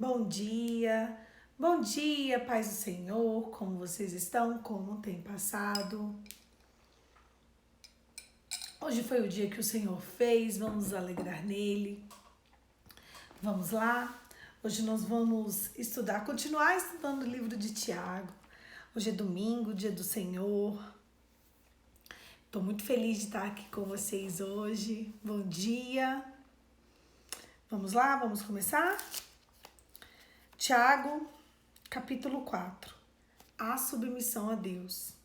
bom dia, paz do Senhor, como vocês estão, como tem passado? Hoje foi o dia que o Senhor fez, vamos nos alegrar nele. Vamos lá? Hoje nós vamos continuar estudando o livro de Tiago. Hoje é domingo, dia do Senhor. Estou muito feliz de estar aqui com vocês hoje. Bom dia. Vamos lá, vamos começar? Tiago, capítulo 4. A submissão a Deus.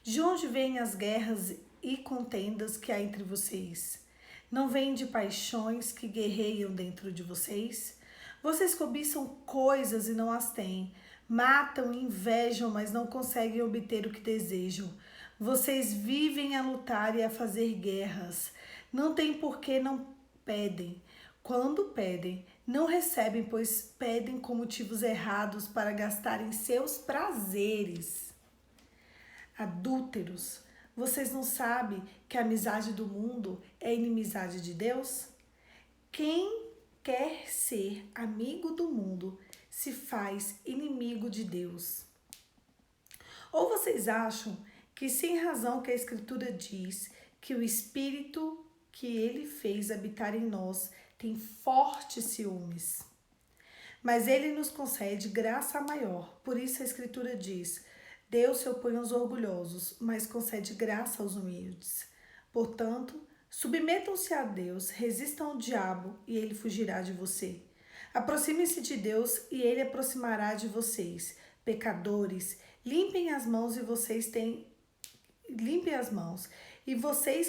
De onde vêm as guerras e contendas que há entre vocês? Não vêm de paixões que guerreiam dentro de vocês? Vocês cobiçam coisas e não as têm. Matam e invejam, mas não conseguem obter o que desejam. Vocês vivem a lutar e a fazer guerras. Não tem por que não pedem. Quando pedem, não recebem, pois pedem com motivos errados para gastarem seus prazeres. Adúlteros, vocês não sabem que a amizade do mundo é inimizade de Deus? Quem quer ser amigo do mundo se faz inimigo de Deus. Ou vocês acham que sem razão que a Escritura diz que o Espírito que ele fez habitar em nós tem fortes ciúmes? Mas ele nos concede graça maior. Por isso a Escritura diz: Deus se opõe aos orgulhosos, mas concede graça aos humildes. Portanto, submetam-se a Deus, resistam ao diabo e ele fugirá de você. Aproximem-se de Deus e ele aproximará de vocês. Pecadores, limpem as mãos e vocês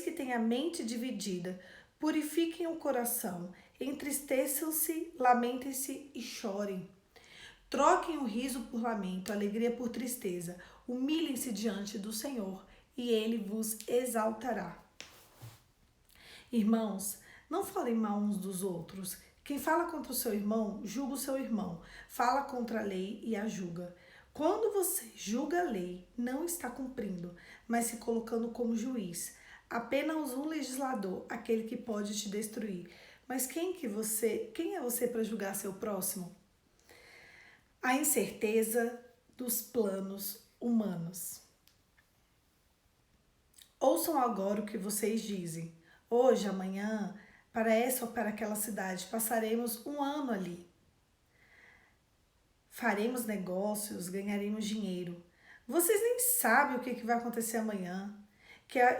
que têm a mente dividida, purifiquem o coração, entristeçam-se, lamentem-se e chorem. Troquem o riso por lamento, a alegria por tristeza. Humilhem-se diante do Senhor e ele vos exaltará. Irmãos, não falem mal uns dos outros. Quem fala contra o seu irmão, julga o seu irmão. Fala contra a lei e a julga. Quando você julga a lei, não está cumprindo, mas se colocando como juiz. Apenas um legislador, aquele que pode te destruir. Mas quem é você para julgar seu próximo? A incerteza dos planos humanos. Ouçam agora o que vocês dizem. Hoje, amanhã, para essa ou para aquela cidade, passaremos um ano ali. Faremos negócios, ganharemos dinheiro. Vocês nem sabem o que vai acontecer amanhã.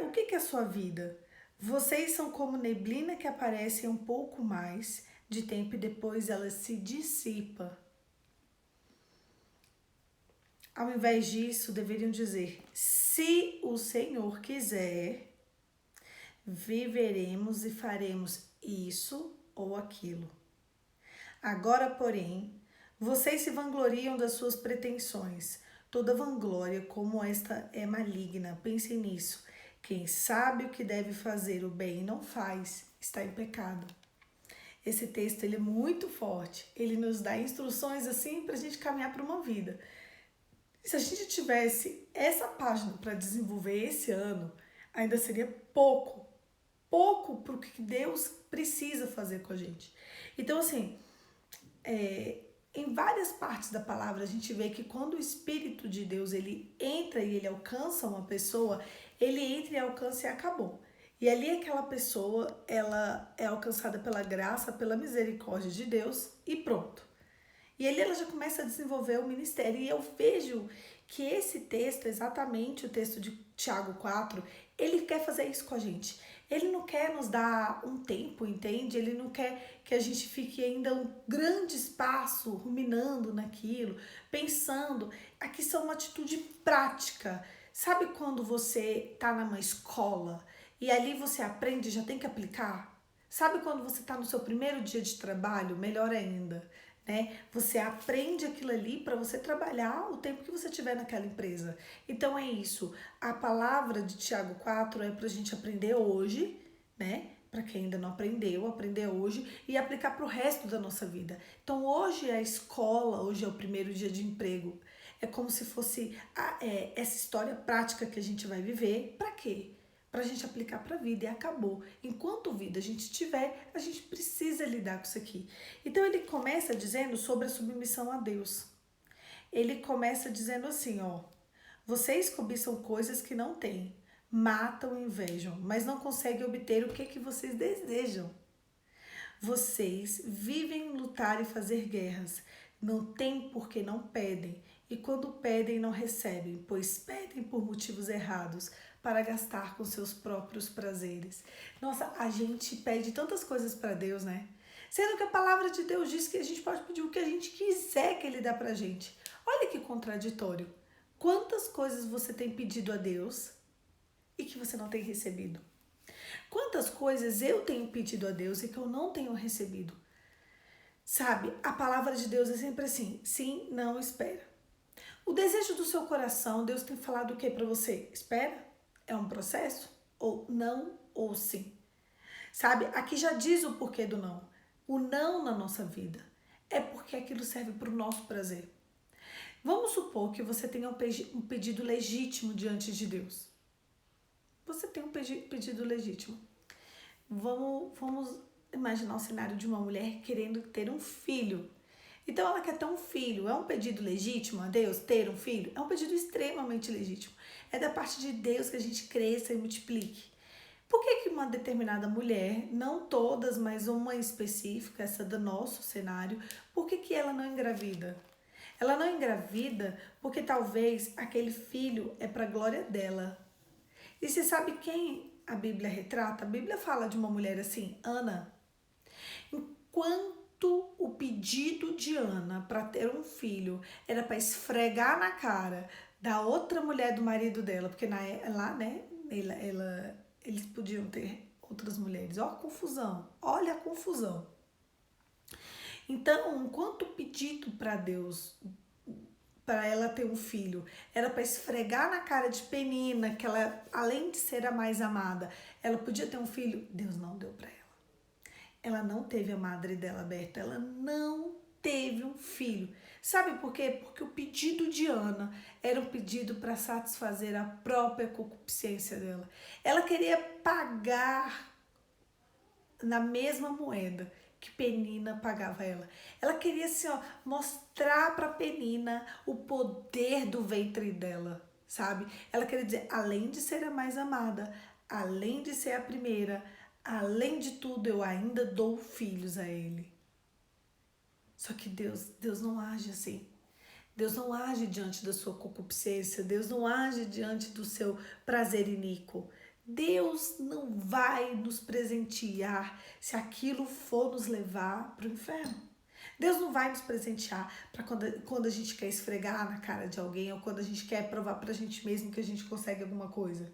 O que é a sua vida? Vocês são como neblina que aparece um pouco mais de tempo e depois ela se dissipa. Ao invés disso, deveriam dizer: se o Senhor quiser, viveremos e faremos isso ou aquilo. Agora, porém, vocês se vangloriam das suas pretensões. Toda vanglória como esta é maligna. Pensem nisso. Quem sabe o que deve fazer o bem e não faz, está em pecado. Esse texto ele é muito forte. Ele nos dá instruções assim para a gente caminhar para uma vida. Se a gente tivesse essa página para desenvolver esse ano, ainda seria pouco para o que Deus precisa fazer com a gente. Então, assim, em várias partes da palavra a gente vê que quando o Espírito de Deus ele entra e ele alcança uma pessoa, ele entra e alcança e acabou. E ali aquela pessoa, ela é alcançada pela graça, pela misericórdia de Deus e pronto. E ali ela já começa a desenvolver o ministério. E eu vejo que esse texto, exatamente o texto de Tiago 4, ele quer fazer isso com a gente. Ele não quer nos dar um tempo, entende? Ele não quer que a gente fique ainda um grande espaço ruminando naquilo, pensando. Aqui são uma atitude prática. Sabe quando você está numa escola e ali você aprende e já tem que aplicar? Sabe quando você está no seu primeiro dia de trabalho? Melhor ainda. Né? Você aprende aquilo ali para você trabalhar o tempo que você tiver naquela empresa. Então é isso. A palavra de Tiago 4 é para a gente aprender hoje, né? Para quem ainda não aprendeu, aprender hoje e aplicar para o resto da nossa vida. Então hoje é a escola, hoje é o primeiro dia de emprego. É como se fosse essa história prática que a gente vai viver. Para quê? para a gente aplicar para a vida e acabou. Enquanto vida a gente tiver, a gente precisa lidar com isso aqui. Então ele começa dizendo sobre a submissão a Deus. Ele começa dizendo assim, ó: vocês cobiçam coisas que não têm, matam e invejam, mas não conseguem obter o que vocês desejam. Vocês vivem em lutar e fazer guerras. Não têm porque não pedem. E quando pedem, não recebem, pois pedem por motivos errados, para gastar com seus próprios prazeres. Nossa, a gente pede tantas coisas para Deus, né? Sendo que a palavra de Deus diz que a gente pode pedir o que a gente quiser que Ele dá pra gente. Olha que contraditório. Quantas coisas você tem pedido a Deus e que você não tem recebido? Quantas coisas eu tenho pedido a Deus e que eu não tenho recebido? Sabe, a palavra de Deus é sempre assim: sim, não, espera. O desejo do seu coração, Deus tem falado o que para você? Espera? É um processo? Ou não ou sim? Sabe, aqui já diz o porquê do não. O não na nossa vida é porque aquilo serve para o nosso prazer. Vamos supor que você tenha um pedido legítimo diante de Deus. Você tem um pedido legítimo. Vamos imaginar o cenário de uma mulher querendo ter um filho. Então ela quer ter um filho. É um pedido legítimo a Deus ter um filho? É um pedido extremamente legítimo. É da parte de Deus que a gente cresça e multiplique. Por que uma determinada mulher, não todas, mas uma específica, essa do nosso cenário, por que ela não engravida? Ela não engravida porque talvez aquele filho é para a glória dela. E você sabe quem a Bíblia retrata? A Bíblia fala de uma mulher assim, Ana. Enquanto o pedido de Ana para ter um filho era para esfregar na cara da outra mulher do marido dela, porque lá, né, eles podiam ter outras mulheres. Olha a confusão, olha a confusão. Então, enquanto o pedido para Deus, para ela ter um filho, era para esfregar na cara de Penina, que ela, além de ser a mais amada, ela podia ter um filho, Deus não deu para ela. Ela não teve a madre dela aberta, ela não teve um filho. Sabe por quê? Porque o pedido de Ana era um pedido para satisfazer a própria concupiscência dela. Ela queria pagar na mesma moeda que Penina pagava ela. Ela queria assim, ó, mostrar para Penina o poder do ventre dela, sabe? Ela queria dizer, além de ser a mais amada, além de ser a primeira, além de tudo, eu ainda dou filhos a ele. Só que Deus não age assim. Deus não age diante da sua concupiscência. Deus não age diante do seu prazer iníquo. Deus não vai nos presentear se aquilo for nos levar para o inferno. Deus não vai nos presentear para quando a gente quer esfregar na cara de alguém ou quando a gente quer provar para a gente mesmo que a gente consegue alguma coisa.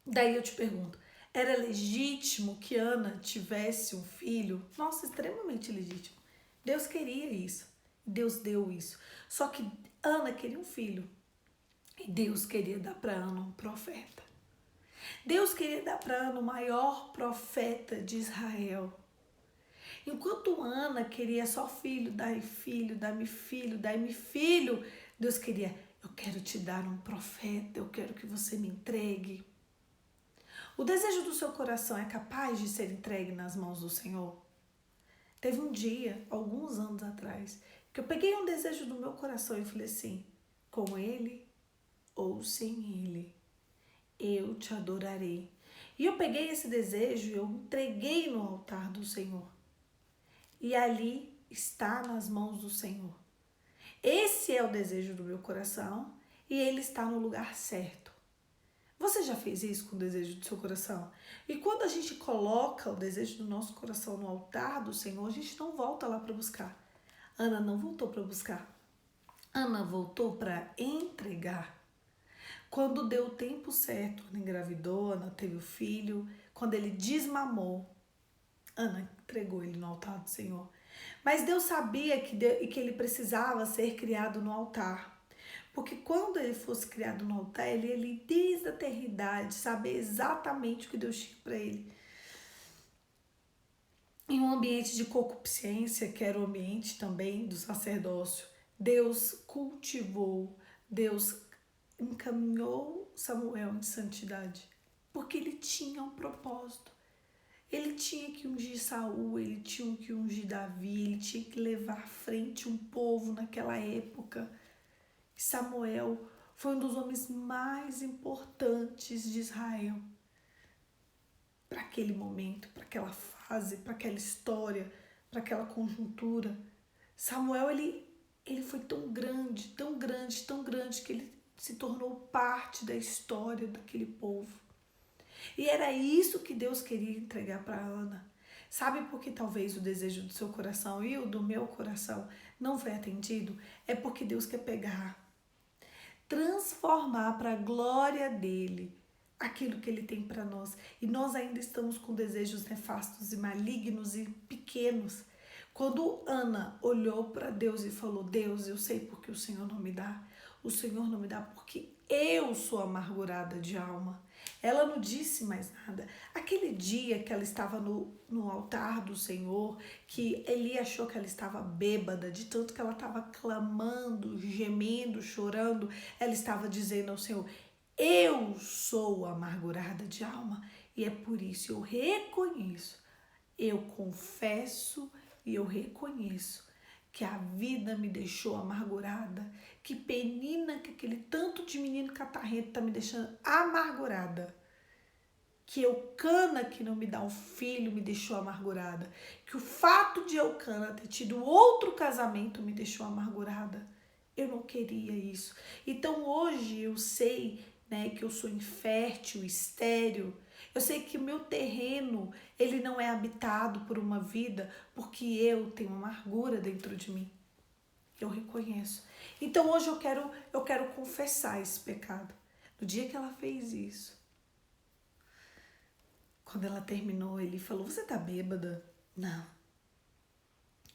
Daí eu te pergunto, era legítimo que Ana tivesse um filho? Nossa, extremamente legítimo. Deus queria isso. Deus deu isso. Só que Ana queria um filho. E Deus queria dar para Ana um profeta. Deus queria dar para Ana o maior profeta de Israel. Enquanto Ana queria só filho, dai-me filho, dai-me filho, dai-me filho, Deus queria, eu quero te dar um profeta, eu quero que você me entregue. O desejo do seu coração é capaz de ser entregue nas mãos do Senhor? Teve um dia, alguns anos atrás, que eu peguei um desejo do meu coração e falei assim, com Ele ou sem Ele, eu te adorarei. E eu peguei esse desejo e eu entreguei no altar do Senhor. E ali está nas mãos do Senhor. Esse é o desejo do meu coração e ele está no lugar certo. Você já fez isso com o desejo do seu coração? E quando a gente coloca o desejo do nosso coração no altar do Senhor, a gente não volta lá para buscar. Ana não voltou para buscar. Ana voltou para entregar. Quando deu o tempo certo, Ana engravidou, Ana teve o filho. Quando ele desmamou, Ana entregou ele no altar do Senhor. Mas Deus sabia que ele precisava ser criado no altar. Porque quando ele fosse criado no altar, ele desde a eternidade, saber exatamente o que Deus tinha para ele. Em um ambiente de concupiscência, que era o ambiente também do sacerdócio, Deus cultivou, Deus encaminhou Samuel em santidade, porque ele tinha um propósito. Ele tinha que ungir Saul, ele tinha que ungir Davi, ele tinha que levar à frente um povo naquela época. Samuel foi um dos homens mais importantes de Israel para aquele momento, para aquela fase, para aquela história, para aquela conjuntura. Samuel, ele foi tão grande, tão grande, tão grande que ele se tornou parte da história daquele povo. E era isso que Deus queria entregar para Ana. Sabe por que talvez o desejo do seu coração e o do meu coração não foi atendido? É porque Deus quer pegar, transformar para a glória dele aquilo que ele tem para nós. E nós ainda estamos com desejos nefastos e malignos e pequenos. Quando Ana olhou para Deus e falou: Deus, eu sei porque o Senhor não me dá. O Senhor não me dá porque eu sou amargurada de alma. Ela não disse mais nada. Aquele dia que ela estava no altar do Senhor, que Eli achou que ela estava bêbada, de tanto que ela estava clamando, gemendo, chorando, ela estava dizendo ao Senhor: eu sou amargurada de alma e é por isso eu reconheço, eu confesso e eu reconheço que a vida me deixou amargurada, que penina, que aquele tanto de menino catarrento tá me deixando amargurada, que Eucana que não me dá um filho me deixou amargurada, que o fato de Eucana ter tido outro casamento me deixou amargurada. Eu não queria isso. Então hoje eu sei, né, que eu sou infértil, estéril. Eu sei que o meu terreno, ele não é habitado por uma vida porque eu tenho amargura dentro de mim. Eu reconheço. Então hoje eu quero confessar esse pecado. No dia que ela fez isso, quando ela terminou, ele falou: você tá bêbada? Não.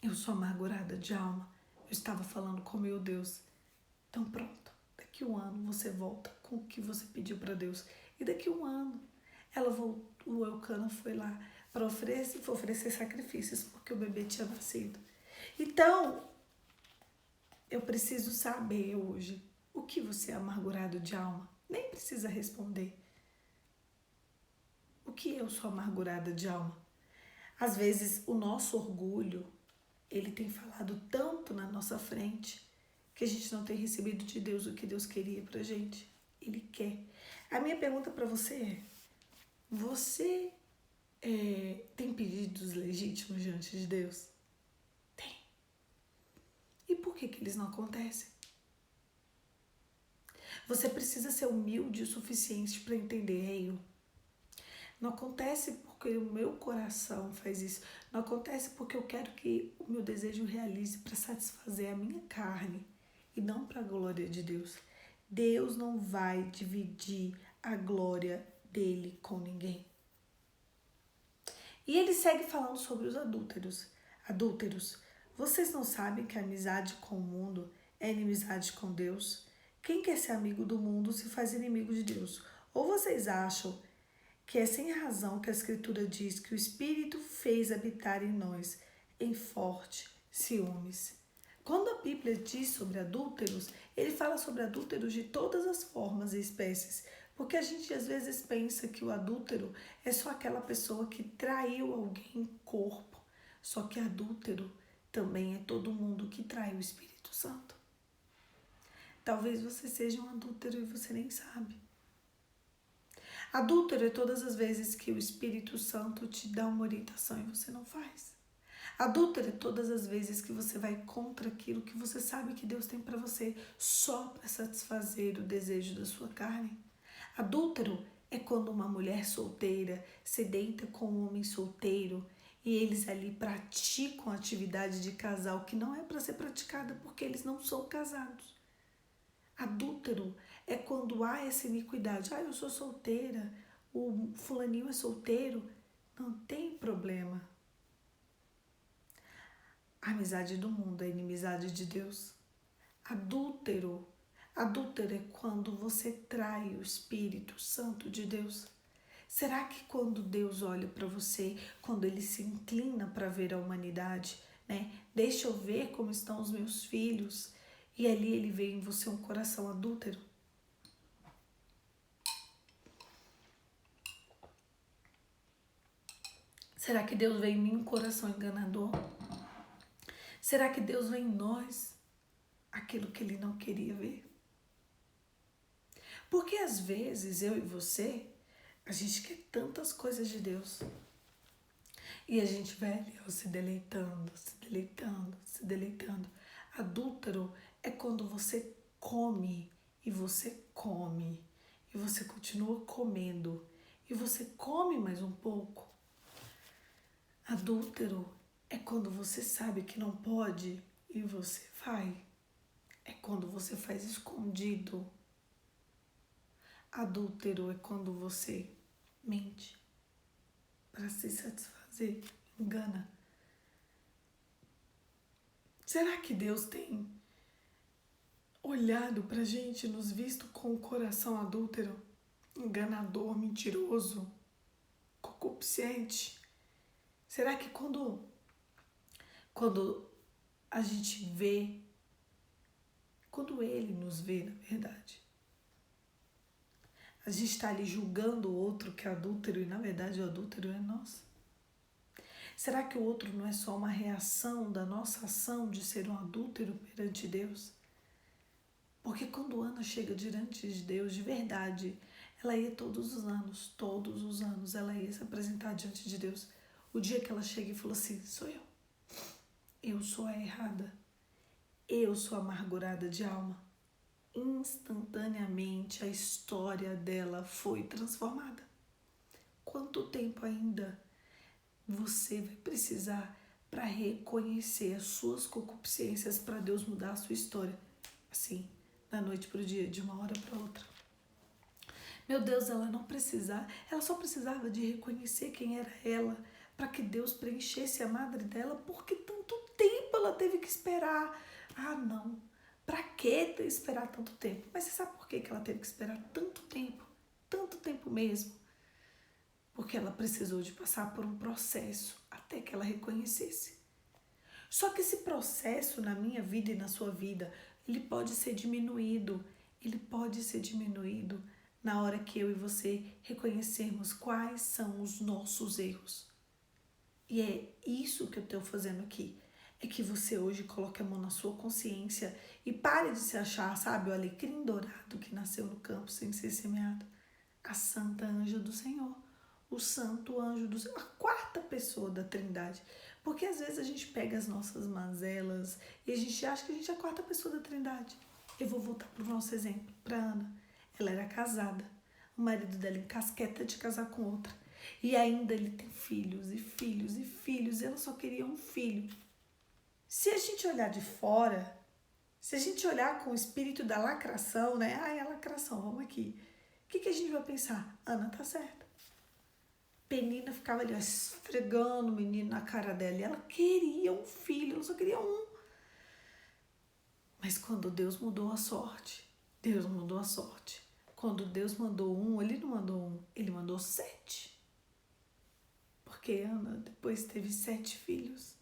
Eu sou amargurada de alma. Eu estava falando com meu Deus. Então pronto, daqui um ano você volta com o que você pediu para Deus. E daqui um ano ela voltou, o Eucana foi lá para oferecer sacrifícios porque o bebê tinha nascido. Então, eu preciso saber hoje o que você é amargurado de alma. Nem precisa responder. O que eu sou amargurada de alma? Às vezes o nosso orgulho, ele tem falado tanto na nossa frente que a gente não tem recebido de Deus o que Deus queria pra gente. Ele quer. A minha pergunta para você é: você tem pedidos legítimos diante de Deus? Tem. E por que eles não acontecem? Você precisa ser humilde o suficiente para entender, não acontece porque o meu coração faz isso. Não acontece porque eu quero que o meu desejo realize para satisfazer a minha carne e não para a glória de Deus. Deus não vai dividir a glória dele com ninguém. E ele segue falando sobre os adúlteros. Adúlteros, vocês não sabem que a amizade com o mundo é inimizade com Deus? Quem quer ser amigo do mundo se faz inimigo de Deus? Ou vocês acham que é sem razão que a Escritura diz que o Espírito fez habitar em nós em forte ciúmes? Quando a Bíblia diz sobre adúlteros, ele fala sobre adúlteros de todas as formas e espécies, porque a gente às vezes pensa que o adúltero é só aquela pessoa que traiu alguém em corpo, só que adúltero também é todo mundo que trai o Espírito Santo. Talvez você seja um adúltero e você nem sabe. Adúltero é todas as vezes que o Espírito Santo te dá uma orientação e você não faz. Adúltero é todas as vezes que você vai contra aquilo que você sabe que Deus tem para você só para satisfazer o desejo da sua carne. Adúltero é quando uma mulher solteira se deita com um homem solteiro e eles ali praticam a atividade de casal que não é para ser praticada porque eles não são casados. Adúltero é quando há essa iniquidade. Eu sou solteira, o fulaninho é solteiro. Não tem problema. A amizade do mundo é a inimizade de Deus. Adúltero é quando você trai o Espírito Santo de Deus. Será que quando Deus olha para você, quando ele se inclina para ver a humanidade, né? Deixa eu ver como estão os meus filhos. E ali ele vê em você um coração adúltero. Será que Deus vê em mim um coração enganador? Será que Deus vê em nós aquilo que ele não queria ver? Porque às vezes eu e você, a gente quer tantas coisas de Deus. E a gente vai ali, ó, se deleitando, se deleitando, se deleitando. Adúltero é quando você come e você come e você continua comendo e você come mais um pouco. Adúltero é quando você sabe que não pode e você vai. É quando você faz escondido. Adúltero é quando você mente para se satisfazer, engana. Será que Deus tem olhado pra gente, nos visto com o coração adúltero, enganador, mentiroso, concupiscente? Será que quando a gente vê, quando ele nos vê, na verdade, a gente está ali julgando o outro que é adúltero e na verdade o adúltero é nós? Será que o outro não é só uma reação da nossa ação de ser um adúltero perante Deus? Porque quando Ana chega diante de Deus de verdade, ela ia todos os anos, ela ia se apresentar diante de Deus. O dia que ela chega e falou assim, sou eu sou a errada, eu sou a amargurada de alma. Instantaneamente a história dela foi transformada. Quanto tempo ainda você vai precisar para reconhecer as suas concupiscências para Deus mudar a sua história? Assim, da noite para o dia, de uma hora para outra. Meu Deus, ela só precisava de reconhecer quem era ela para que Deus preenchesse a madre dela. Por que tanto tempo ela teve que esperar? Ah, não. Para que esperar tanto tempo? Mas você sabe por que ela teve que esperar tanto tempo? Tanto tempo mesmo. Porque ela precisou de passar por um processo até que ela reconhecesse. Só que esse processo na minha vida e na sua vida, ele pode ser diminuído. Ele pode ser diminuído na hora que eu e você reconhecermos quais são os nossos erros. E é isso que eu estou fazendo aqui. É que você hoje coloque a mão na sua consciência e pare de se achar, sabe, o alecrim dourado que nasceu no campo sem ser semeado. A santa anja do Senhor. O santo anjo do Senhor. A quarta pessoa da Trindade. Porque às vezes a gente pega as nossas mazelas e a gente acha que a gente é a quarta pessoa da Trindade. Eu vou voltar para o nosso exemplo, para Ana. Ela era casada. O marido dela encasqueta de casar com outra. E ainda ele tem filhos e filhos e filhos. E ela só queria um filho. Se a gente olhar de fora, se a gente olhar com o espírito da lacração, né? Ai, a lacração, vamos aqui. O que a gente vai pensar? Ana tá certa. Penina ficava ali esfregando o menino na cara dela. E ela queria um filho, ela só queria um. Mas quando Deus mudou a sorte, Deus mudou a sorte. Quando Deus mandou um, ele não mandou um, ele mandou 7. Porque Ana depois teve 7 filhos.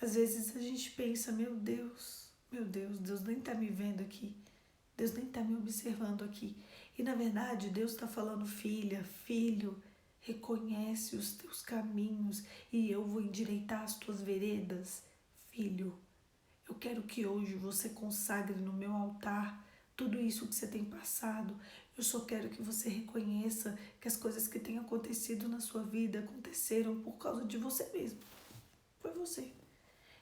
Às vezes a gente pensa, meu Deus, Deus nem tá me vendo aqui. Deus nem tá me observando aqui. E na verdade Deus tá falando, filha, filho, reconhece os teus caminhos e eu vou endireitar as tuas veredas. Filho, eu quero que hoje você consagre no meu altar tudo isso que você tem passado. Eu só quero que você reconheça que as coisas que têm acontecido na sua vida aconteceram por causa de você mesmo. Foi você.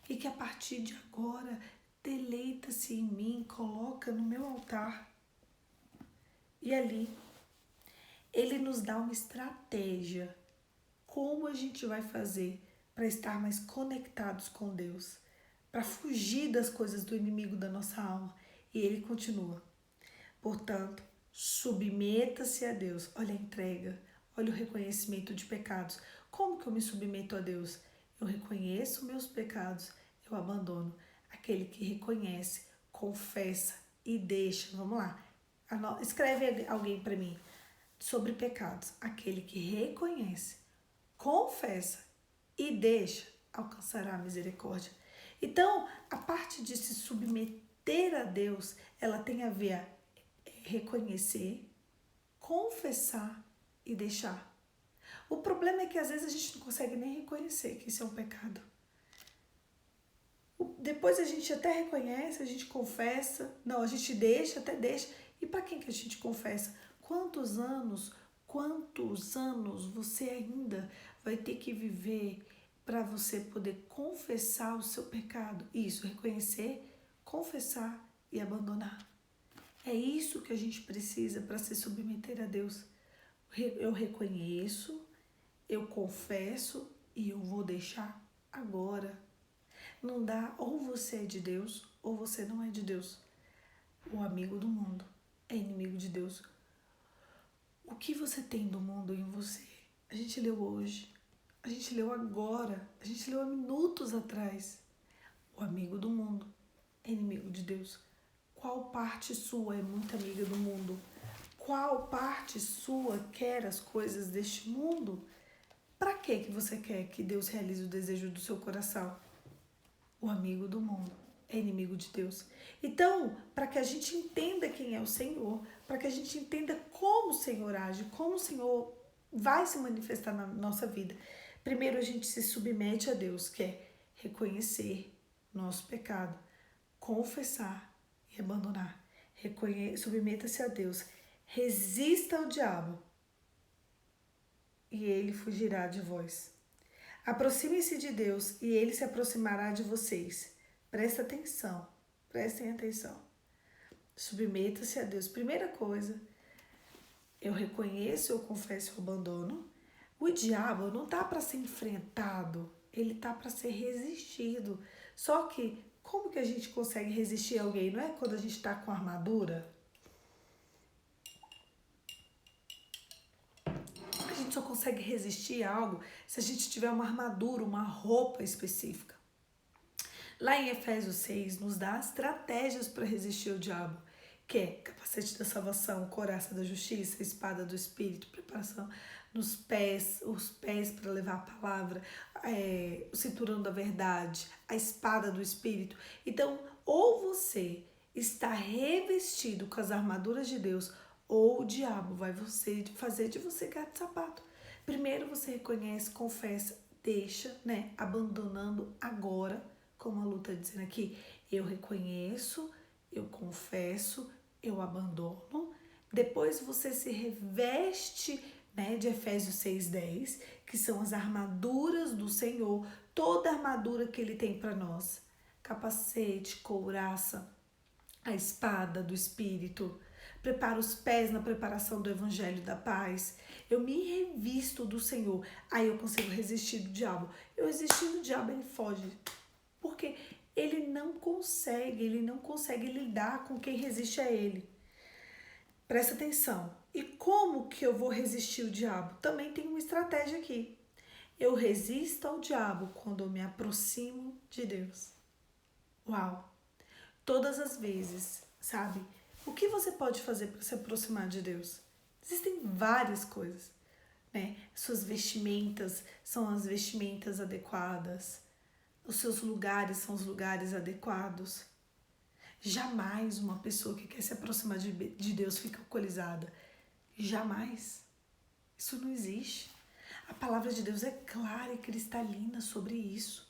E que a partir de agora, deleita-se em mim, coloca no meu altar. E ali, ele nos dá uma estratégia. Como a gente vai fazer para estar mais conectados com Deus? Para fugir das coisas do inimigo da nossa alma. E ele continua. Portanto, submeta-se a Deus. Olha a entrega, olha o reconhecimento de pecados. Como que eu me submeto a Deus? Eu reconheço meus pecados, eu abandono. Aquele que reconhece, confessa e deixa. Vamos lá. Escreve alguém para mim sobre pecados. Aquele que reconhece, confessa e deixa alcançará a misericórdia. Então, a parte de se submeter submeter a Deus, ela tem a ver a reconhecer, confessar e deixar. O problema é que às vezes a gente não consegue nem reconhecer que isso é um pecado. Depois a gente até reconhece, a gente confessa, não, a gente deixa, até deixa. E para quem que a gente confessa? Quantos anos você ainda vai ter que viver para você poder confessar o seu pecado? Isso, reconhecer, confessar e abandonar. É isso que a gente precisa para se submeter a Deus. Eu reconheço, eu confesso e eu vou deixar agora. Não dá, ou você é de Deus ou você não é de Deus. O amigo do mundo é inimigo de Deus. O que você tem do mundo em você? A gente leu hoje, a gente leu agora, a gente leu há minutos atrás. O amigo do mundo é inimigo de Deus. Qual parte sua é muito amiga do mundo? Qual parte sua quer as coisas deste mundo? Para que você quer que Deus realize o desejo do seu coração? O amigo do mundo é inimigo de Deus. Então, para que a gente entenda quem é o Senhor, para que a gente entenda como o Senhor age, como o Senhor vai se manifestar na nossa vida, primeiro a gente se submete a Deus, que é reconhecer nosso pecado, confessar e abandonar. Submeta-se a Deus, resista ao diabo e ele fugirá de vós. Aproxime-se de Deus e ele se aproximará de vocês. Presta atenção, prestem atenção. Submeta-se a Deus. Primeira coisa, eu reconheço, eu confesso, eu abandono. O diabo não tá para ser enfrentado, ele tá para ser resistido. Só que como que a gente consegue resistir a alguém? Não é quando a gente tá com armadura? A gente só consegue resistir a algo se a gente tiver uma armadura, uma roupa específica. Lá em Efésios 6, nos dá estratégias para resistir ao diabo, que é capacete da salvação, couraça da justiça, espada do espírito, preparação nos pés, os pés para levar a palavra, o cinturão da verdade, a espada do espírito. Então, ou você está revestido com as armaduras de Deus, ou o diabo vai fazer de você gato e sapato. Primeiro você reconhece, confessa, deixa, né? Abandonando agora, como a Lu está dizendo aqui, eu reconheço, eu confesso, eu abandono. Depois você se reveste, né, de Efésios 6:10, que são as armaduras do Senhor, toda a armadura que Ele tem para nós. Capacete, couraça, a espada do Espírito. Prepara os pés na preparação do Evangelho da Paz. Eu me revisto do Senhor. Aí eu consigo resistir do diabo. Eu resisti do diabo, ele foge. Porque ele não consegue lidar com quem resiste a ele. Presta atenção. E como que eu vou resistir o diabo? Também tem uma estratégia aqui. Eu resisto ao diabo quando eu me aproximo de Deus. Uau! Todas as vezes, sabe? O que você pode fazer para se aproximar de Deus? Existem várias coisas, né? Suas vestimentas são as vestimentas adequadas. Os seus lugares são os lugares adequados. Jamais uma pessoa que quer se aproximar de Deus fica alcoolizada. Jamais. Isso não existe. A palavra de Deus é clara e cristalina sobre isso.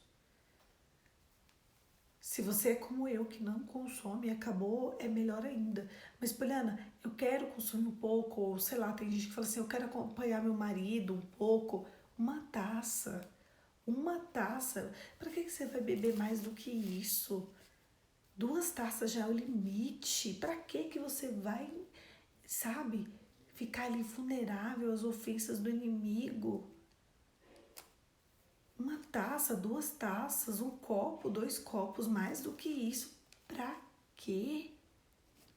Se você é como eu, que não consome e acabou, é melhor ainda. Mas, Poliana, eu quero consumir um pouco, ou sei lá, tem gente que fala assim, eu quero acompanhar meu marido um pouco. Uma taça. Uma taça. Para que você vai beber mais do que isso? 2 taças já é o limite. Para que você vai, sabe, ficar ali vulnerável às ofensas do inimigo? Uma taça, 2 taças, 1 copo, 2 copos, mais do que isso. Pra quê?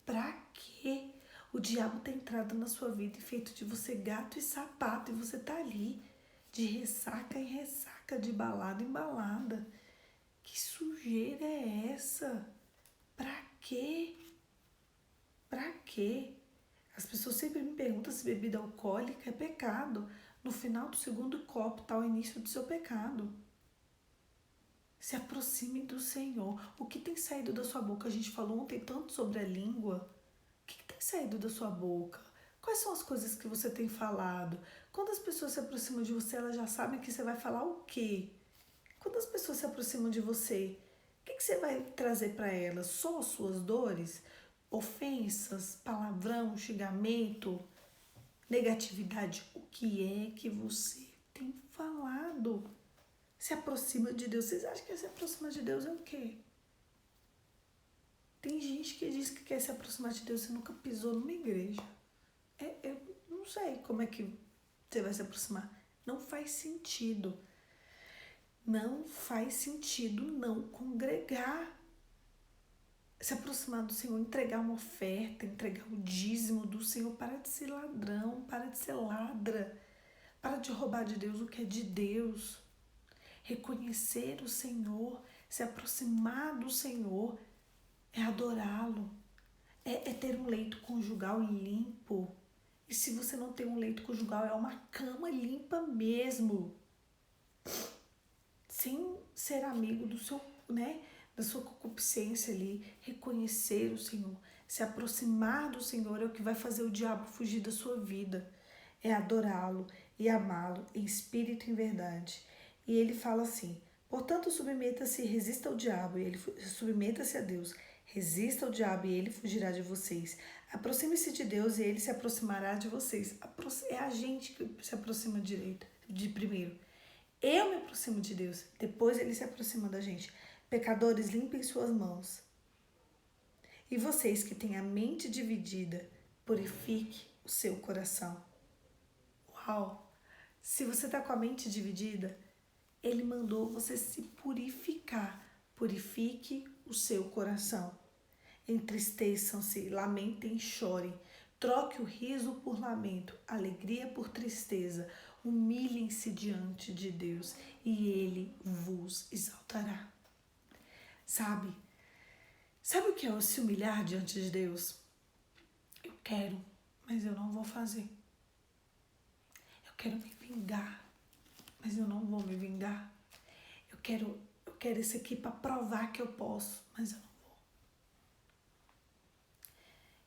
Pra quê? O diabo tem entrado na sua vida e feito de você gato e sapato, e você tá ali de ressaca em ressaca, de balada em balada. Que sujeira é essa? Pra quê? Pra quê? As pessoas sempre me perguntam se bebida alcoólica é pecado. No final do 2º copo está o início do seu pecado. Se aproxime do Senhor. O que tem saído da sua boca? A gente falou ontem tanto sobre a língua. O que tem saído da sua boca? Quais são as coisas que você tem falado? Quando as pessoas se aproximam de você, elas já sabem que você vai falar o quê? Quando as pessoas se aproximam de você, o que você vai trazer para elas? Só as suas dores? Ofensas, palavrão, xingamento, negatividade? O que é que você tem falado? Se aproxima de Deus. Vocês acham que se aproximar de Deus é o quê? Tem gente que diz que quer se aproximar de Deus e nunca pisou numa igreja. Eu não sei como é que você vai se aproximar. Não faz sentido. Não faz sentido não congregar. Se aproximar do Senhor, entregar uma oferta, entregar o dízimo do Senhor. Para de ser ladrão, para de ser ladra. Para de roubar de Deus o que é de Deus. Reconhecer o Senhor, se aproximar do Senhor, é adorá-lo, é ter um leito conjugal limpo. E se você não tem um leito conjugal, é uma cama limpa mesmo. Sem ser amigo do seu, da sua concupiscência ali, reconhecer o Senhor, se aproximar do Senhor é o que vai fazer o diabo fugir da sua vida. É adorá-lo e amá-lo em espírito e em verdade. E ele fala assim: portanto, submeta-se e resista ao diabo, e ele submeta-se a Deus. Resista ao diabo e ele fugirá de vocês. Aproxime-se de Deus e ele se aproximará de vocês. É a gente que se aproxima de primeiro. Eu me aproximo de Deus, depois ele se aproxima da gente. Pecadores, limpem suas mãos. E vocês que têm a mente dividida, purifique o seu coração. Uau! Se você está com a mente dividida, ele mandou você se purificar. Purifique o seu coração. Entristeçam-se, lamentem e chorem. Troque o riso por lamento, alegria por tristeza. Humilhem-se diante de Deus e Ele vos exaltará. Sabe o que é se humilhar diante de Deus? Eu quero, mas eu não vou fazer. Eu quero me vingar, mas eu não vou me vingar. Eu quero isso aqui para provar que eu posso, mas eu não vou.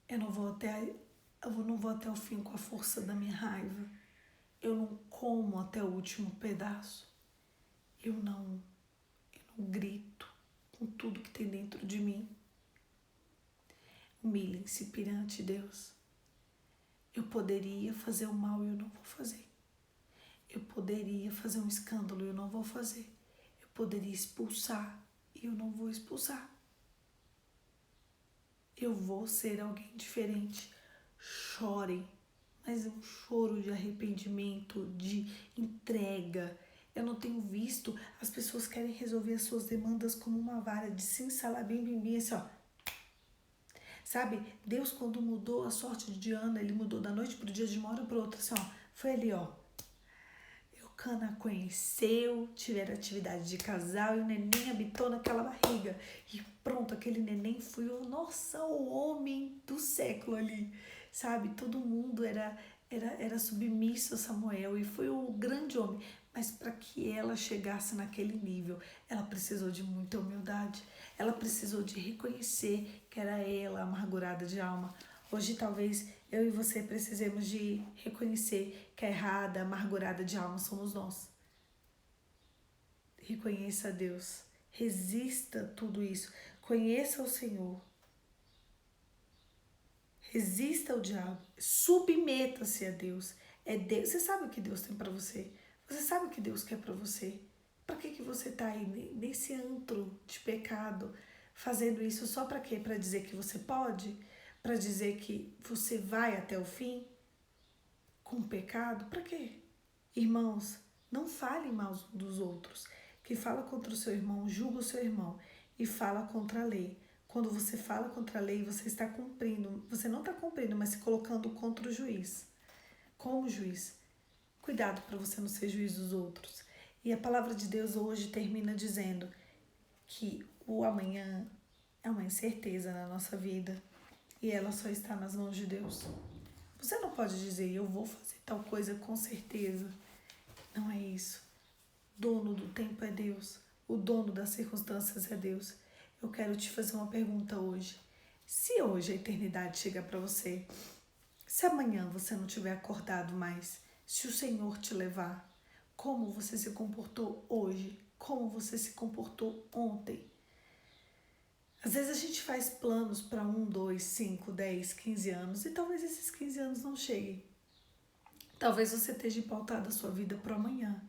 Eu não vou até o fim com a força da minha raiva. Eu não como até o último pedaço. Eu não grito com tudo que tem dentro de mim. Humilhem-se perante Deus. Eu poderia fazer o mal e eu não vou fazer. Eu poderia fazer um escândalo e eu não vou fazer. Eu poderia expulsar e eu não vou expulsar. Eu vou ser alguém diferente. Chorem, mas é um choro de arrependimento, de entrega. Eu não tenho visto, as pessoas querem resolver as suas demandas como uma vara de simsalabim, bim, bim, assim, ó. Sabe, Deus quando mudou a sorte de Ana, ele mudou da noite pro dia, de uma hora para outra, assim, ó. Foi ali, ó. Eucana conheceu, tiveram atividade de casal e o neném habitou naquela barriga. E pronto, aquele neném foi o homem do século ali, sabe? Todo mundo era submisso a Samuel e foi o grande homem. Mas para que ela chegasse naquele nível, ela precisou de muita humildade. Ela precisou de reconhecer que era ela amargurada de alma. Hoje talvez eu e você precisemos de reconhecer que a errada, amargurada de alma somos nós. Reconheça a Deus. Resista a tudo isso. Conheça o Senhor. Resista ao diabo. Submeta-se a Deus. É Deus. Você sabe o que Deus tem para você. Você sabe o que Deus quer para você. Para que você está aí nesse antro de pecado, fazendo isso só para quê? Para dizer que você pode? Para dizer que você vai até o fim com o pecado? Para quê? Irmãos, não fale mal dos outros. Quem fala contra o seu irmão, julga o seu irmão e fala contra a lei. Quando você fala contra a lei, você está cumprindo. Você não está cumprindo, mas se colocando contra o juiz. Como juiz. Cuidado para você não ser juiz dos outros. E a palavra de Deus hoje termina dizendo que o amanhã é uma incerteza na nossa vida e ela só está nas mãos de Deus. Você não pode dizer, eu vou fazer tal coisa com certeza. Não é isso. Dono do tempo é Deus. O dono das circunstâncias é Deus. Eu quero te fazer uma pergunta hoje. Se hoje a eternidade chegar para você, se amanhã você não tiver acordado mais, se o Senhor te levar, como você se comportou hoje? Como você se comportou ontem? Às vezes a gente faz planos para 1, 2, 5, 10, 15 anos e talvez esses 15 anos não cheguem. Talvez você esteja pautado a sua vida para amanhã,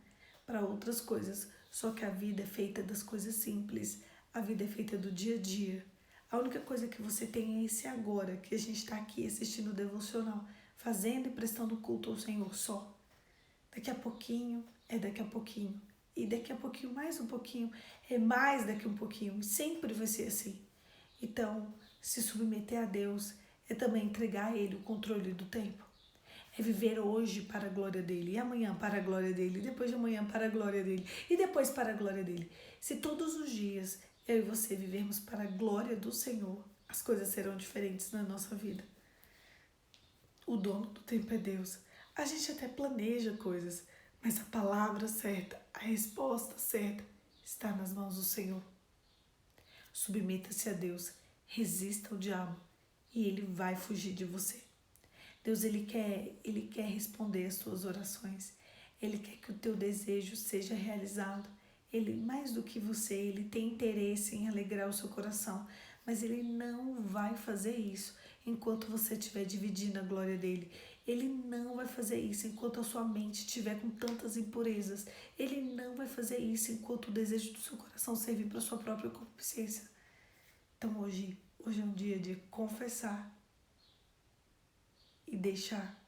para outras coisas. Só que a vida é feita das coisas simples. A vida é feita do dia a dia. A única coisa que você tem é esse agora, que a gente está aqui assistindo o devocional, fazendo e prestando culto ao Senhor só. Daqui a pouquinho é daqui a pouquinho. E daqui a pouquinho, mais um pouquinho, é mais daqui a um pouquinho. Sempre vai ser assim. Então, se submeter a Deus é também entregar a Ele o controle do tempo. É viver hoje para a glória dEle, e amanhã para a glória dEle, e depois de amanhã para a glória dEle, e depois para a glória dEle. Se todos os dias eu e você vivermos para a glória do Senhor, as coisas serão diferentes na nossa vida. O dono do tempo é Deus. A gente até planeja coisas, mas a palavra certa, a resposta certa, está nas mãos do Senhor. Submeta-se a Deus, resista ao diabo, e ele vai fugir de você. Deus, Ele quer responder as tuas orações. Ele quer que o teu desejo seja realizado. Ele, mais do que você, Ele tem interesse em alegrar o seu coração. Mas Ele não vai fazer isso enquanto você estiver dividindo a glória dEle. Ele não vai fazer isso enquanto a sua mente estiver com tantas impurezas. Ele não vai fazer isso enquanto o desejo do seu coração servir para a sua própria concupiscência. Então hoje é um dia de confessar e deixar,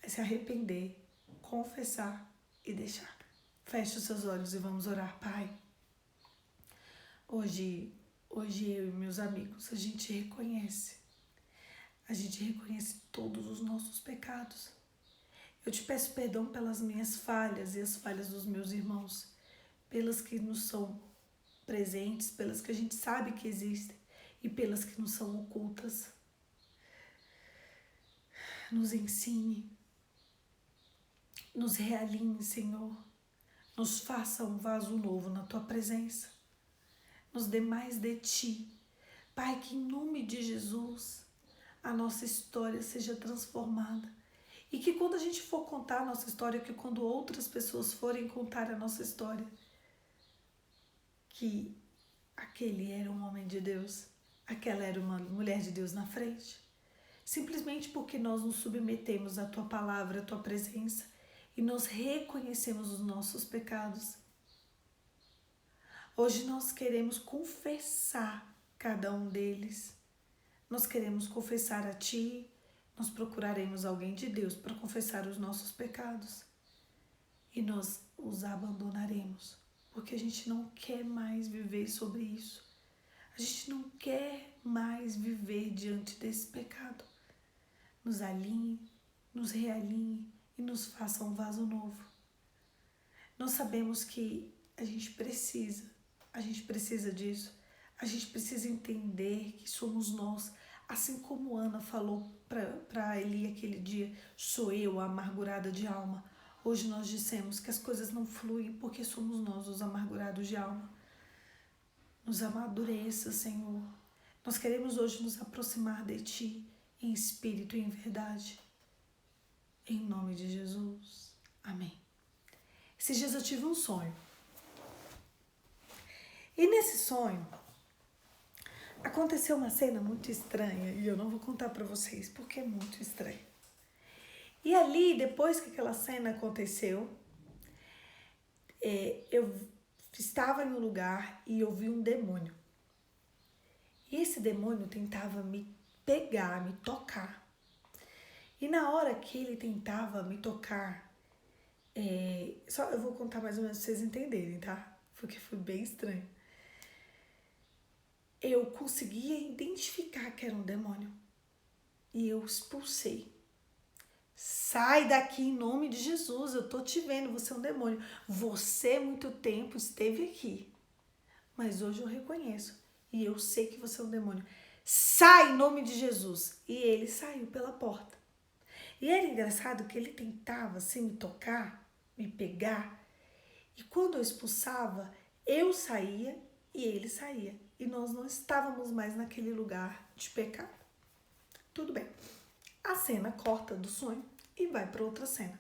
se arrepender, confessar e deixar. Feche os seus olhos e vamos orar. Pai, hoje eu e meus amigos, a gente reconhece todos os nossos pecados. Eu te peço perdão pelas minhas falhas e as falhas dos meus irmãos, pelas que nos são presentes, pelas que a gente sabe que existem e pelas que nos são ocultas. Nos ensine, nos realinhe, Senhor, nos faça um vaso novo na Tua presença, nos dê mais de Ti. Pai, que em nome de Jesus a nossa história seja transformada e que quando a gente for contar a nossa história, que quando outras pessoas forem contar a nossa história, que aquele era um homem de Deus, aquela era uma mulher de Deus na frente. Simplesmente porque nós nos submetemos à Tua palavra, à Tua presença e nós reconhecemos os nossos pecados. Hoje nós queremos confessar cada um deles. Nós queremos confessar a Ti, nós procuraremos alguém de Deus para confessar os nossos pecados. E nós os abandonaremos, porque a gente não quer mais viver sobre isso. A gente não quer mais viver diante desse pecado. Nos alinhe, nos realinhe e nos faça um vaso novo. Nós sabemos que a gente precisa disso. A gente precisa entender que somos nós, assim como Ana falou para Eli aquele dia, sou eu a amargurada de alma. Hoje nós dissemos que as coisas não fluem porque somos nós os amargurados de alma. Nos amadureça, Senhor. Nós queremos hoje nos aproximar de Ti, em espírito e em verdade. Em nome de Jesus. Amém. Esses dias eu tive um sonho. E nesse sonho, aconteceu uma cena muito estranha. E eu não vou contar para vocês, porque é muito estranho. E ali, depois que aquela cena aconteceu, eu estava em um lugar e eu vi um demônio. E esse demônio tentava me pegar, me tocar. E na hora que ele tentava me tocar, só eu vou contar mais ou menos pra vocês entenderem, tá? Porque foi bem estranho. Eu conseguia identificar que era um demônio. E eu expulsei. Sai daqui em nome de Jesus, eu tô te vendo, você é um demônio. Você muito tempo esteve aqui. Mas hoje eu reconheço. E eu sei que você é um demônio. Sai em nome de Jesus. E ele saiu pela porta. E era engraçado que ele tentava assim me tocar, me pegar. E quando eu expulsava, eu saía e ele saía. E nós não estávamos mais naquele lugar de pecado. Tudo bem. A cena corta do sonho e vai para outra cena.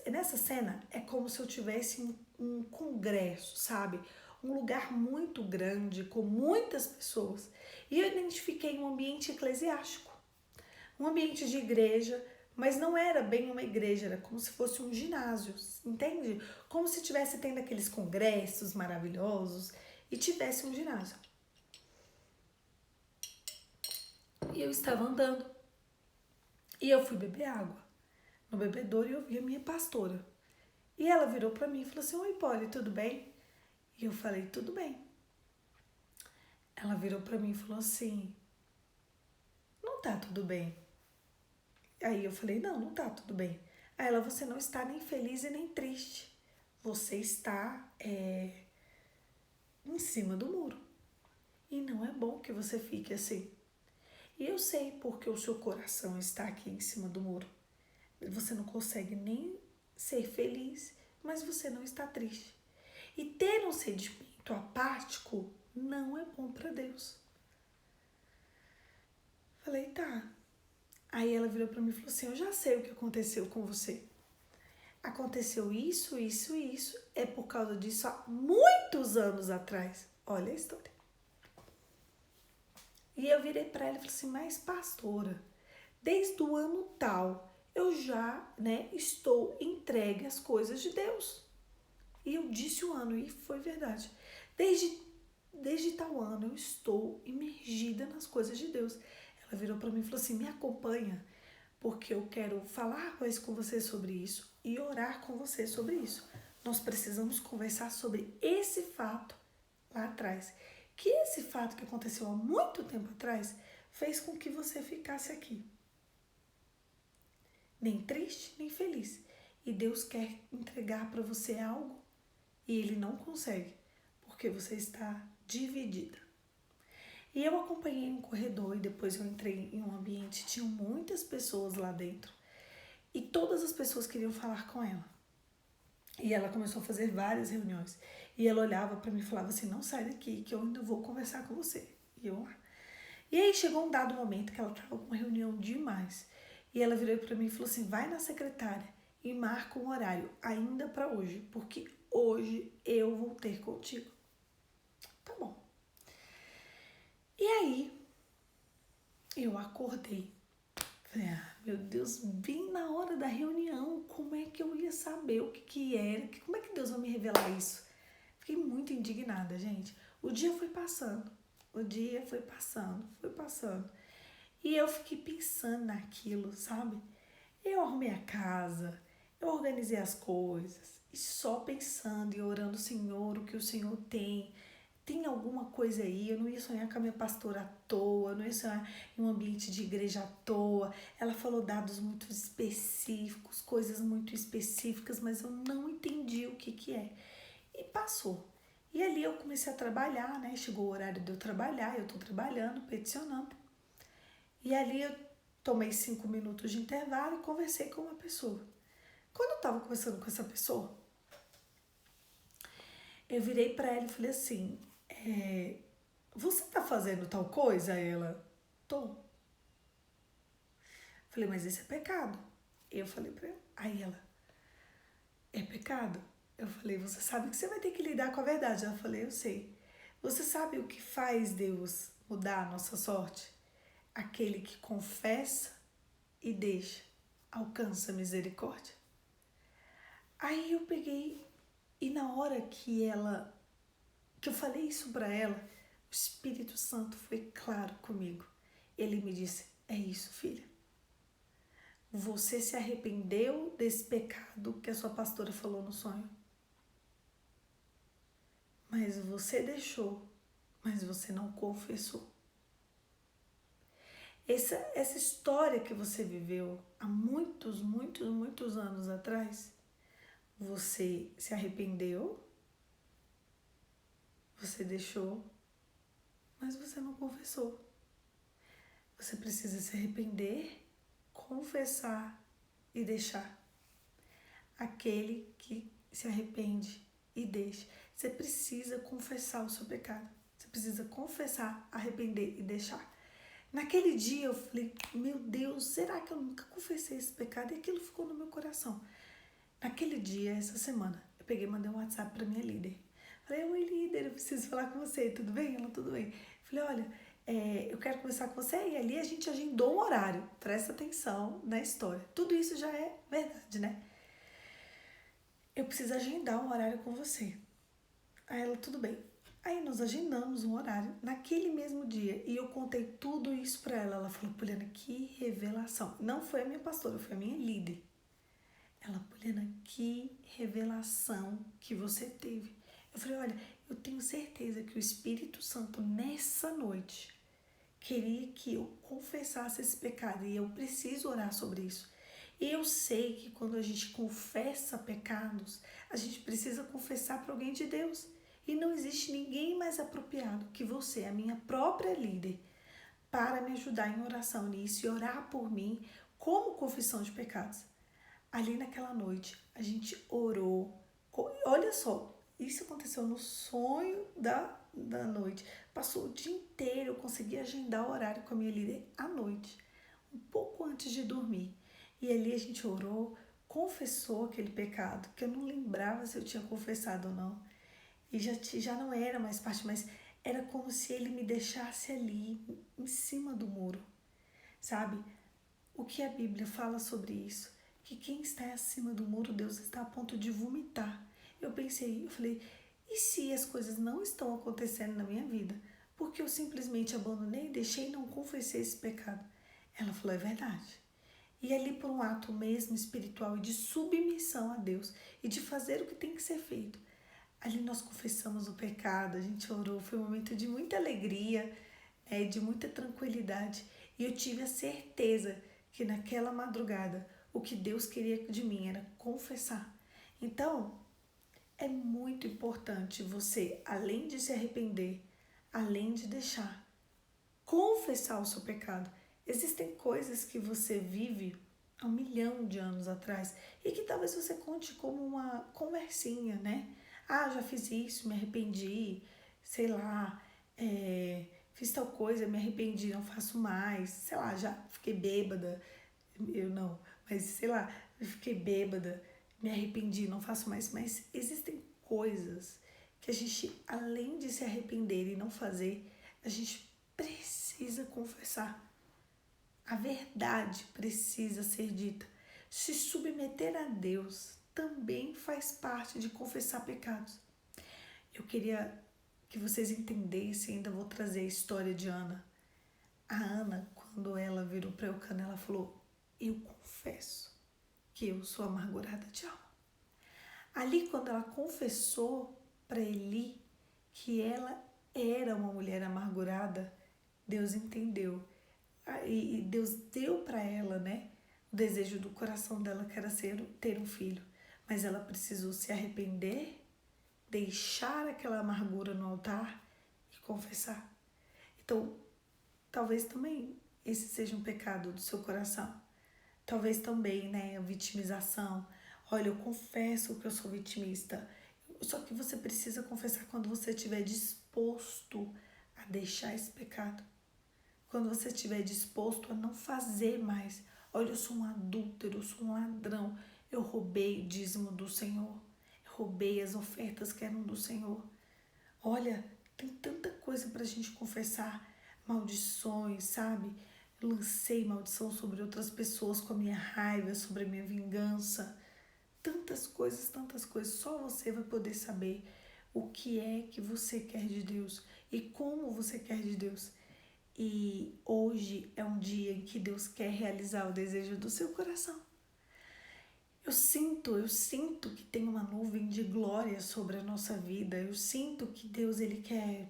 Nessa cena é como se eu tivesse um congresso, sabe? Um lugar muito grande, com muitas pessoas. E eu identifiquei um ambiente eclesiástico, um ambiente de igreja, mas não era bem uma igreja, era como se fosse um ginásio, entende? Como se estivesse tendo aqueles congressos maravilhosos e tivesse um ginásio. E eu estava andando e eu fui beber água no bebedouro e eu vi a minha pastora. E ela virou para mim e falou assim: oi, Polly, tudo bem? E eu falei: tudo bem. Ela virou para mim e falou assim: não tá tudo bem. Aí eu falei: não tá tudo bem. Aí ela: você não está nem feliz e nem triste. Você está em cima do muro. E não é bom que você fique assim. E eu sei porque o seu coração está aqui em cima do muro. Você não consegue nem ser feliz, mas você não está triste. E ter um sentimento apático não é bom para Deus. Falei: tá. Aí ela virou para mim e falou assim: eu já sei o que aconteceu com você. Aconteceu isso, isso e isso. É por causa disso há muitos anos atrás. Olha a história. E eu virei para ela e falei assim: mas pastora, desde o ano tal, eu já, estou entregue às coisas de Deus. E eu disse o ano, e foi verdade. Desde tal ano eu estou imergida nas coisas de Deus. Ela virou para mim e falou assim: me acompanha, porque eu quero falar mais com você sobre isso e orar com você sobre isso. Nós precisamos conversar sobre esse fato lá atrás. Que esse fato que aconteceu há muito tempo atrás fez com que você ficasse aqui. Nem triste, nem feliz. E Deus quer entregar para você algo e Ele não consegue, porque você está dividida. E eu acompanhei um corredor e depois eu entrei em um ambiente, tinham muitas pessoas lá dentro. E todas as pessoas queriam falar com ela. E ela começou a fazer várias reuniões. E ela olhava para mim e falava assim: não sai daqui, que eu ainda vou conversar com você. E aí chegou um dado momento que ela estava com uma reunião demais. E ela virou para mim e falou assim: vai na secretária e marca um horário ainda para hoje, porque hoje eu vou ter contigo. Tá bom. E aí eu acordei. Falei: ah, meu Deus, bem na hora da reunião, como é que eu ia saber o que era? Como é que Deus vai me revelar isso? Fiquei muito indignada, gente. O dia foi passando. Foi passando. E eu fiquei pensando naquilo, sabe? Eu arrumei a casa, eu organizei as coisas, e só pensando e orando: Senhor, o que o Senhor tem? Tem alguma coisa aí? Eu não ia sonhar com a minha pastora à toa, eu não ia sonhar em um ambiente de igreja à toa. Ela falou dados muito específicos, coisas muito específicas, mas eu não entendi o que é. E passou. E ali eu comecei a trabalhar, Chegou o horário de eu trabalhar, eu tô trabalhando, peticionando. E ali eu tomei 5 minutos de intervalo e conversei com uma pessoa. Quando eu tava conversando com essa pessoa, eu virei para ela e falei assim: você tá fazendo tal coisa? Ela: tô. Falei: mas isso é pecado. Eu falei para ela. Aí ela: é pecado? Eu falei: você sabe que você vai ter que lidar com a verdade. Ela falou: eu sei. Você sabe o que faz Deus mudar a nossa sorte? Aquele que confessa e deixa, alcança a misericórdia. Aí eu peguei e na hora que eu falei isso para ela, o Espírito Santo foi claro comigo. Ele me disse: é isso, filha. Você se arrependeu desse pecado que a sua pastora falou no sonho. Mas você deixou, mas você não confessou. Essa história que você viveu há muitos, muitos, muitos anos atrás, você se arrependeu, você deixou, mas você não confessou. Você precisa se confessar e deixar. Aquele que se arrepende e deixa. Você precisa confessar o seu pecado. Você precisa confessar, arrepender e deixar. Naquele dia eu falei, meu Deus, será que eu nunca confessei esse pecado? E aquilo ficou no meu coração. Naquele dia, essa semana, eu peguei e mandei um WhatsApp pra minha líder. Falei, oi líder, eu preciso falar com você, tudo bem? Ela, tudo bem. Falei, olha, eu quero conversar com você. E ali a gente agendou um horário. Presta atenção na história. Tudo isso já é verdade, né? Eu preciso agendar um horário com você. Aí ela, tudo bem. Aí nós agendamos um horário naquele mesmo dia. E eu contei tudo isso pra ela. Ela falou, Poliana, que revelação. Não foi a minha pastora, foi a minha líder. Ela, Poliana, que revelação que você teve. Eu falei, olha, eu tenho certeza que o Espírito Santo nessa noite queria que eu confessasse esse pecado e eu preciso orar sobre isso. E eu sei que quando a gente confessa pecados, a gente precisa confessar para alguém de Deus. E não existe ninguém mais apropriado que você, a minha própria líder, para me ajudar em oração nisso e orar por mim como confissão de pecados. Ali naquela noite, a gente orou. Olha só, isso aconteceu no sonho da noite. Passou o dia inteiro, eu consegui agendar o horário com a minha líder à noite, um pouco antes de dormir. E ali a gente orou, confessou aquele pecado, que eu não lembrava se eu tinha confessado ou não. E já não era mais parte, mas era como se ele me deixasse ali, em cima do muro, sabe? O que a Bíblia fala sobre isso? Que quem está acima do muro, Deus está a ponto de vomitar. Eu falei, e se as coisas não estão acontecendo na minha vida? Porque eu simplesmente abandonei, deixei e não confessei esse pecado. Ela falou, é verdade. E ali por um ato mesmo espiritual e de submissão a Deus e de fazer o que tem que ser feito. Ali nós confessamos o pecado, a gente orou, foi um momento de muita alegria, de muita tranquilidade. E eu tive a certeza que naquela madrugada o que Deus queria de mim era confessar. Então, é muito importante você, além de se arrepender, além de deixar, confessar o seu pecado. Existem coisas que você vive há 1.000.000 de anos atrás e que talvez você conte como uma conversinha, né? Ah, já fiz isso, me arrependi, sei lá, fiz tal coisa, me arrependi, não faço mais, sei lá, já fiquei bêbada, eu não, mas sei lá, eu fiquei bêbada, me arrependi, não faço mais, mas existem coisas que a gente, além de se arrepender e não fazer, a gente precisa confessar. A verdade precisa ser dita. Se submeter a Deus também faz parte de confessar pecados. Eu queria que vocês entendessem, ainda vou trazer a história de Ana. A Ana, quando ela virou para Eucana, ela falou, eu confesso que eu sou amargurada de alma. Ali, quando ela confessou para Eli que ela era uma mulher amargurada, Deus entendeu. E Deus deu para ela, né, o desejo do coração dela, que era ter um filho. Mas ela precisou se arrepender, deixar aquela amargura no altar e confessar. Então, talvez também esse seja um pecado do seu coração. Talvez também, né, a vitimização. Olha, eu confesso que eu sou vitimista. Só que você precisa confessar quando você estiver disposto a deixar esse pecado. Quando você estiver disposto a não fazer mais. Olha, eu sou um adúltero, eu sou um ladrão. Eu roubei o dízimo do Senhor. Eu roubei as ofertas que eram do Senhor. Olha, tem tanta coisa pra gente confessar. Maldições, sabe? Eu lancei maldição sobre outras pessoas com a minha raiva, sobre a minha vingança. Tantas coisas, tantas coisas. Só você vai poder saber o que é que você quer de Deus e como você quer de Deus. E hoje é um dia em que Deus quer realizar o desejo do seu coração. Eu sinto que tem uma nuvem de glória sobre a nossa vida. Eu sinto que Deus, ele quer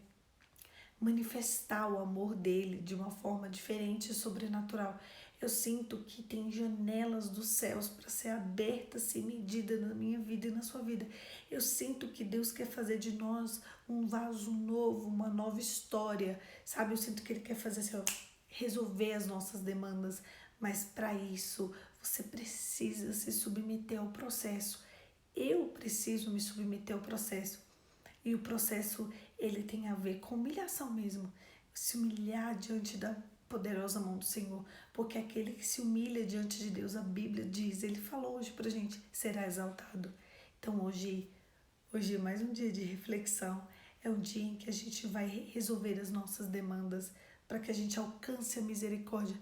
manifestar o amor dele de uma forma diferente e sobrenatural. Eu sinto que tem janelas dos céus para ser abertas sem medida na minha vida e na sua vida. Eu sinto que Deus quer fazer de nós um vaso novo, uma nova história, sabe? Eu sinto que ele quer fazer assim, ó, resolver as nossas demandas, mas para isso você precisa se submeter ao processo. eu preciso me submeter ao processo. E o processo, ele tem a ver com humilhação mesmo. Se humilhar diante da poderosa mão do Senhor. Porque aquele que se humilha diante de Deus, a Bíblia diz, ele falou hoje pra gente, será exaltado. Então hoje é mais um dia de reflexão. É um dia em que a gente vai resolver as nossas demandas para que a gente alcance a misericórdia.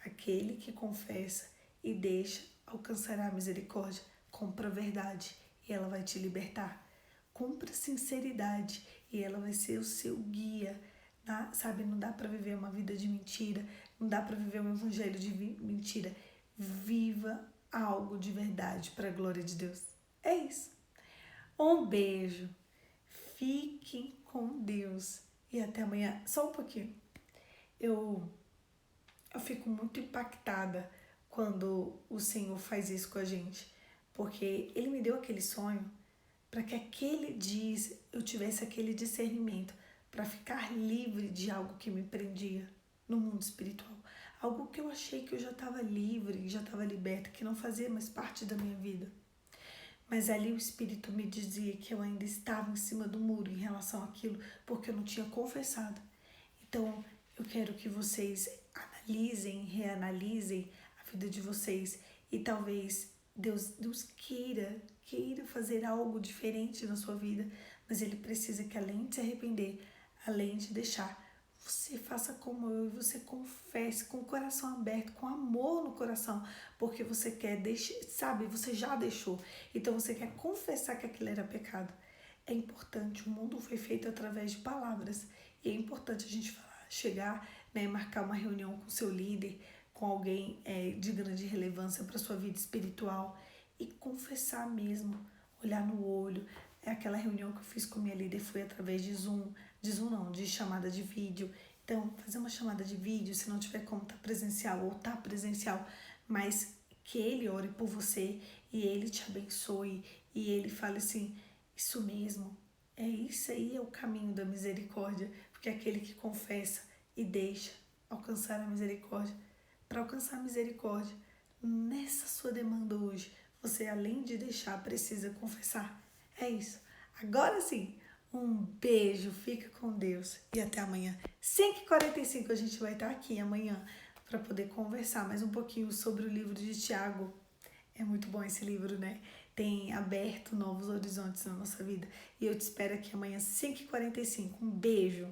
Aquele que confessa e deixa alcançará a misericórdia. Compra a verdade e ela vai te libertar. Cumpra a sinceridade e ela vai ser o seu guia. Sabe, não dá para viver uma vida de mentira, não dá para viver um evangelho de mentira. Viva algo de verdade para a glória de Deus. É isso. Um beijo. Fiquem com Deus. E até amanhã. Só um pouquinho. Eu fico muito impactada quando o Senhor faz isso com a gente. Porque Ele me deu aquele sonho para que aquele dia eu tivesse aquele discernimento para ficar livre de algo que me prendia no mundo espiritual. Algo que eu achei que eu já estava livre, já estava liberta, que não fazia mais parte da minha vida. Mas ali o Espírito me dizia que eu ainda estava em cima do muro em relação àquilo, porque eu não tinha confessado. Então, eu quero que vocês analisem, reanalisem a vida de vocês e talvez Deus queira fazer algo diferente na sua vida, mas Ele precisa que, além de se arrepender, além de deixar, você faça como eu e você confesse com o coração aberto, com amor no coração, porque você quer deixar, sabe, você já deixou, então você quer confessar que aquilo era pecado. É importante, o mundo foi feito através de palavras e é importante a gente falar, chegar, né, marcar uma reunião com seu líder, com alguém de grande relevância para sua vida espiritual e confessar mesmo, olhar no olho. Aquela reunião que eu fiz com minha líder foi através de Zoom não, de chamada de vídeo. Então, fazer uma chamada de vídeo, se não tiver como estar presencial ou estar presencial, mas que ele ore por você e ele te abençoe e ele fale assim, isso mesmo, é isso aí, é o caminho da misericórdia, porque é aquele que confessa e deixa alcançar a misericórdia. Para alcançar a misericórdia, nessa sua demanda hoje, você além de deixar, precisa confessar. É isso. Agora sim, um beijo, fica com Deus e até amanhã. 5h45 a gente vai estar aqui amanhã para poder conversar mais um pouquinho sobre o livro de Tiago. É muito bom esse livro, né? Tem aberto novos horizontes na nossa vida. E eu te espero aqui amanhã, 5h45. Um beijo.